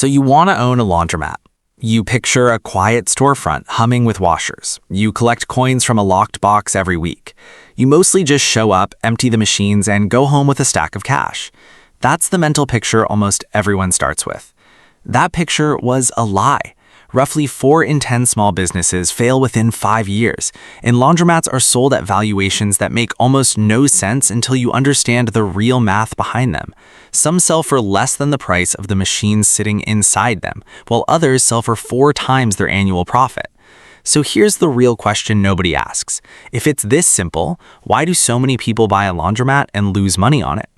So you want to own a laundromat. You picture a quiet storefront humming with washers. You collect coins from a locked box every week. You mostly just show up, empty the machines, and go home with a stack of cash. That's the mental picture almost everyone starts with. That picture was a lie. Roughly 4 in 10 small businesses fail within 5 years, and laundromats are sold at valuations that make almost no sense until you understand the real math behind them. Some sell for less than the price of the machines sitting inside them, while others sell for 4 times their annual profit. So here's the real question nobody asks. If it's this simple, why do so many people buy a laundromat and lose money on it?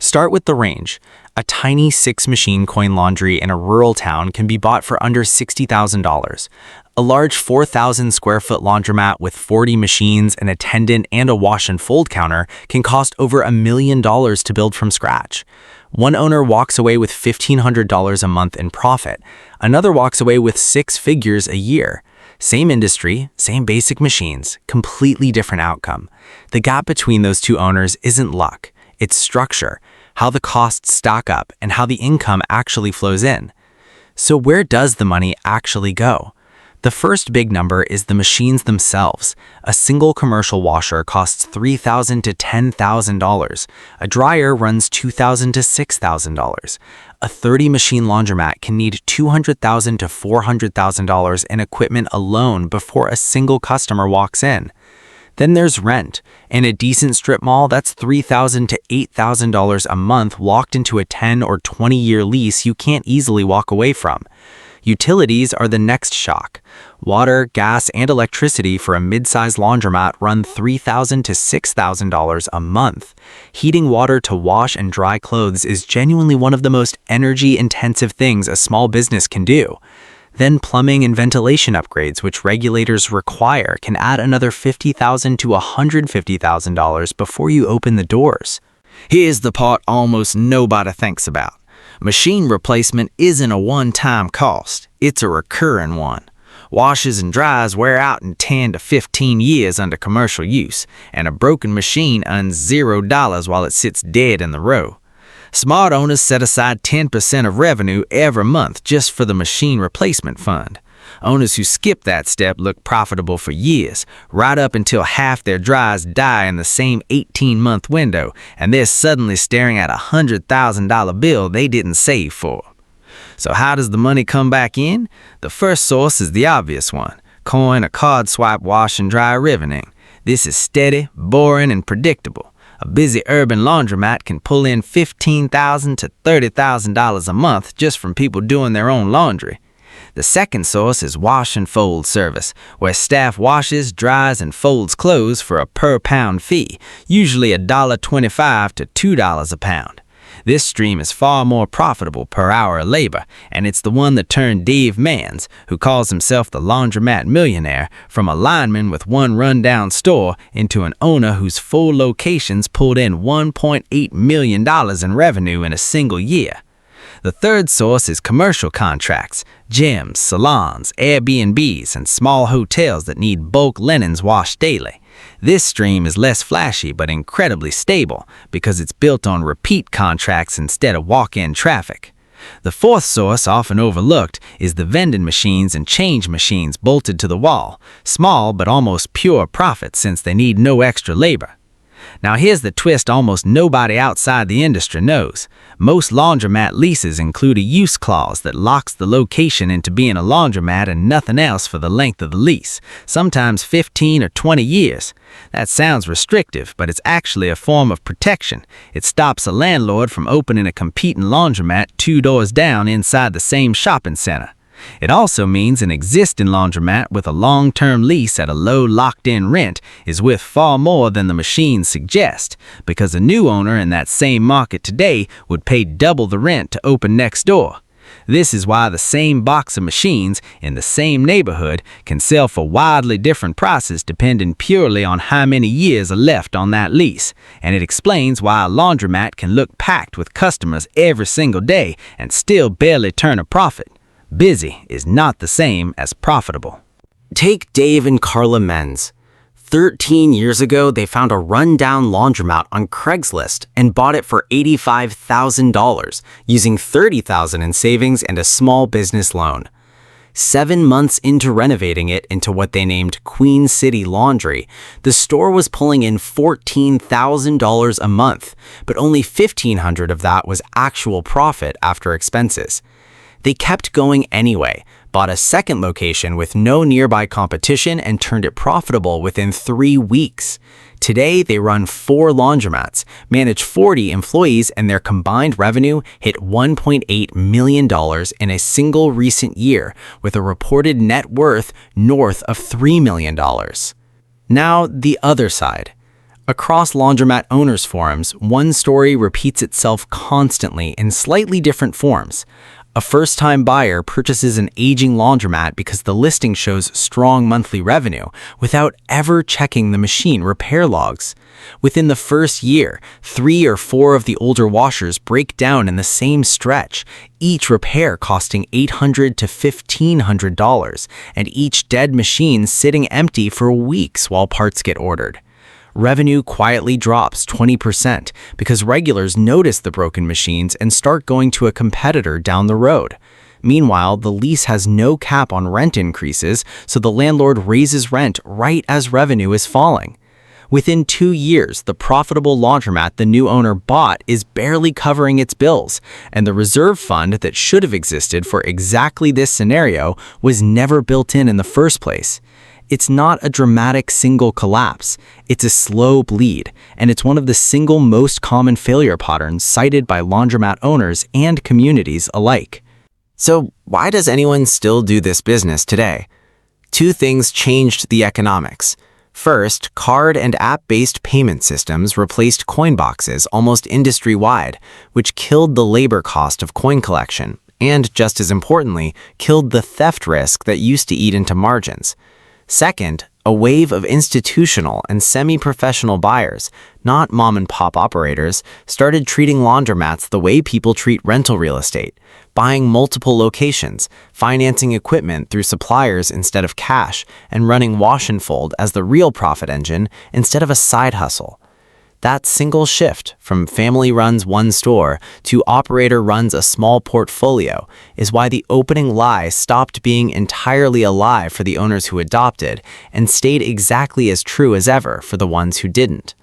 Start with the range. A tiny 6-machine coin laundry in a rural town can be bought for under $60,000. A large 4,000 square foot laundromat with 40 machines, an attendant, and a wash and fold counter can cost over $1 million to build from scratch. One owner walks away with $1,500 a month in profit. Another walks away with 6 figures a year. Same industry, same basic machines, completely different outcome. The gap between those two owners isn't luck. It's structure, how the costs stack up, and how the income actually flows in. So where does the money actually go? The first big number is the machines themselves. A single commercial washer costs $3,000 to $10,000. A dryer runs $2,000 to $6,000. A 30-machine laundromat can need $200,000 to $400,000 in equipment alone before a single customer walks in. Then there's rent. In a decent strip mall, that's $3,000 to $8,000 a month locked into a 10 or 20-year lease you can't easily walk away from. Utilities are the next shock. Water, gas, and electricity for a mid-sized laundromat run $3,000 to $6,000 a month. Heating water to wash and dry clothes is genuinely one of the most energy-intensive things a small business can do. Then plumbing and ventilation upgrades, which regulators require, can add another $50,000 to $150,000 before you open the doors. Here's the part almost nobody thinks about. Machine replacement isn't a one-time cost, it's a recurring one. Washers and dryers wear out in 10 to 15 years under commercial use, and a broken machine earns $0 while it sits dead in the row. Smart owners set aside 10% of revenue every month just for the machine replacement fund. Owners who skip that step look profitable for years, right up until half their dryers die in the same 18-month window, and they're suddenly staring at a $100,000 bill they didn't save for. So how does the money come back in? The first source is the obvious one: coin or card swipe wash and dry riveting. This is steady, boring, and predictable. A busy urban laundromat can pull in $15,000 to $30,000 a month just from people doing their own laundry. The second source is wash and fold service, where staff washes, dries, and folds clothes for a per-pound fee, usually $1.25 to $2 a pound. This stream is far more profitable per hour of labor, and it's the one that turned Dave Mans, who calls himself the laundromat millionaire, from a lineman with one rundown store into an owner whose 4 locations pulled in $1.8 million in revenue in a single year. The third source is commercial contracts: gyms, salons, Airbnbs, and small hotels that need bulk linens washed daily. This stream is less flashy but incredibly stable because it's built on repeat contracts instead of walk-in traffic. The fourth source, often overlooked, is the vending machines and change machines bolted to the wall. Small but almost pure profit since they need no extra labor. Now here's the twist almost nobody outside the industry knows. Most laundromat leases include a use clause that locks the location into being a laundromat and nothing else for the length of the lease, sometimes 15 or 20 years. That sounds restrictive, but it's actually a form of protection. It stops a landlord from opening a competing laundromat 2 doors down inside the same shopping center. It also means an existing laundromat with a long-term lease at a low locked-in rent is worth far more than the machines suggest, because a new owner in that same market today would pay double the rent to open next door. This is why the same box of machines in the same neighborhood can sell for wildly different prices depending purely on how many years are left on that lease, and it explains why a laundromat can look packed with customers every single day and still barely turn a profit. Busy is not the same as profitable. Take Dave and Carla Menz. 13 years ago, they found a rundown laundromat on Craigslist and bought it for $85,000, using $30,000 in savings and a small business loan. 7 months into renovating it into what they named Queen City Laundry, the store was pulling in $14,000 a month, but only $1,500 of that was actual profit after expenses. They kept going anyway, bought a second location with no nearby competition, and turned it profitable within 3 weeks. Today, they run 4 laundromats, manage 40 employees, and their combined revenue hit $1.8 million in a single recent year, with a reported net worth north of $3 million. Now, the other side. Across laundromat owners' forums, one story repeats itself constantly in slightly different forms. A first-time buyer purchases an aging laundromat because the listing shows strong monthly revenue without ever checking the machine repair logs. Within the first year, 3 or 4 of the older washers break down in the same stretch, each repair costing $800 to $1,500, and each dead machine sitting empty for weeks while parts get ordered. Revenue quietly drops 20% because regulars notice the broken machines and start going to a competitor down the road. Meanwhile, the lease has no cap on rent increases, so the landlord raises rent right as revenue is falling. Within 2 years, the profitable laundromat the new owner bought is barely covering its bills, and the reserve fund that should have existed for exactly this scenario was never built in the first place. It's not a dramatic single collapse. It's a slow bleed, and it's one of the single most common failure patterns cited by laundromat owners and communities alike. So why does anyone still do this business today? 2 things changed the economics. First, card and app-based payment systems replaced coin boxes almost industry-wide, which killed the labor cost of coin collection, and just as importantly, killed the theft risk that used to eat into margins. Second, a wave of institutional and semi-professional buyers, not mom-and-pop operators, started treating laundromats the way people treat rental real estate, buying multiple locations, financing equipment through suppliers instead of cash, and running wash and fold as the real profit engine instead of a side hustle. That single shift from family runs one store to operator runs a small portfolio is why the opening lie stopped being entirely a lie for the owners who adopted and stayed exactly as true as ever for the ones who didn't.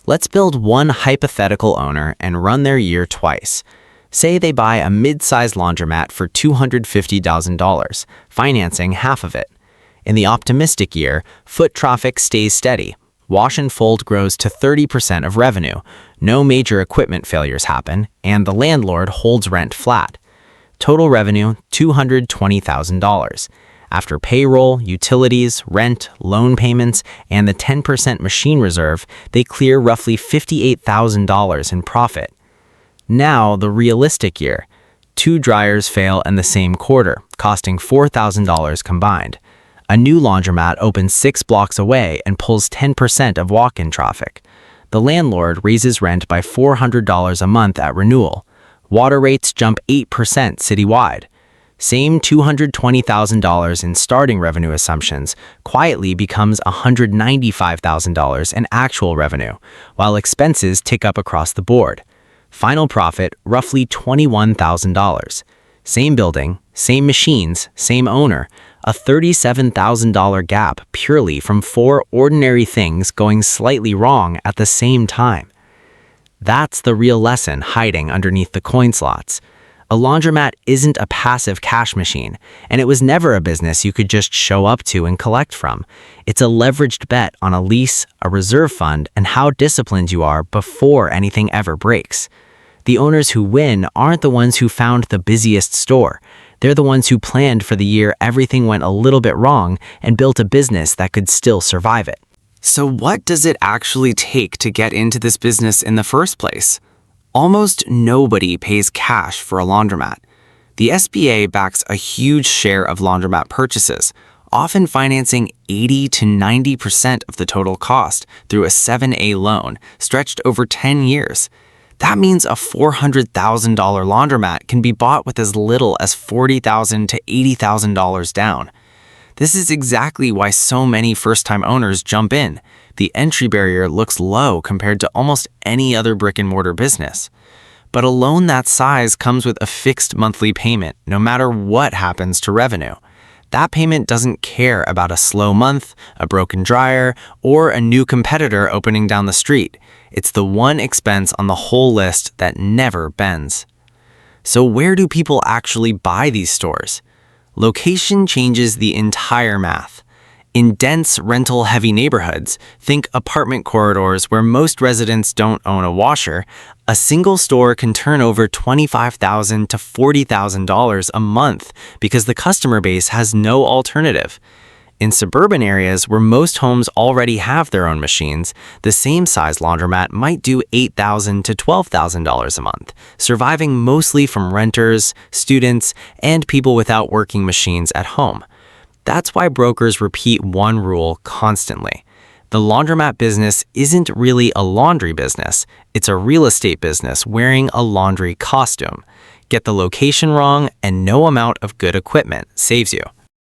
Let's build one hypothetical owner and run their year twice. Say they buy a mid-sized laundromat for $250,000, financing half of it. In the optimistic year, foot traffic stays steady. Wash and fold grows to 30% of revenue, no major equipment failures happen, and the landlord holds rent flat. Total revenue, $220,000. After payroll, utilities, rent, loan payments, and the 10% machine reserve, they clear roughly $58,000 in profit. Now, the realistic year. 2 dryers fail in the same quarter, costing $4,000 combined. A new laundromat opens 6 blocks away and pulls 10% of walk-in traffic. The landlord raises rent by $400 a month at renewal. Water rates jump 8% citywide. Same $220,000 in starting revenue assumptions quietly becomes $195,000 in actual revenue, while expenses tick up across the board. Final profit, roughly $21,000. Same building, same machines, same owner, a $37,000 gap purely from 4 ordinary things going slightly wrong at the same time. That's the real lesson hiding underneath the coin slots. A laundromat isn't a passive cash machine, and it was never a business you could just show up to and collect from. It's a leveraged bet on a lease, a reserve fund, and how disciplined you are before anything ever breaks. The owners who win aren't the ones who found the busiest store. They're the ones who planned for the year everything went a little bit wrong and built a business that could still survive it. So what does it actually take to get into this business in the first place? Almost nobody pays cash for a laundromat. The SBA backs a huge share of laundromat purchases, often financing 80 to 90% of the total cost through a 7A loan stretched over 10 years. That means a $400,000 laundromat can be bought with as little as $40,000 to $80,000 down. This is exactly why so many first-time owners jump in. The entry barrier looks low compared to almost any other brick-and-mortar business. But a loan that size comes with a fixed monthly payment, no matter what happens to revenue. That payment doesn't care about a slow month, a broken dryer, or a new competitor opening down the street. It's the one expense on the whole list that never bends. So where do people actually buy these stores? Location changes the entire math. In dense, rental-heavy neighborhoods, think apartment corridors where most residents don't own a washer, a single store can turn over $25,000 to $40,000 a month because the customer base has no alternative. In suburban areas where most homes already have their own machines, the same size laundromat might do $8,000 to $12,000 a month, surviving mostly from renters, students, and people without working machines at home. That's why brokers repeat one rule constantly. The laundromat business isn't really a laundry business. It's a real estate business wearing a laundry costume. Get the location wrong, and no amount of good equipment saves you.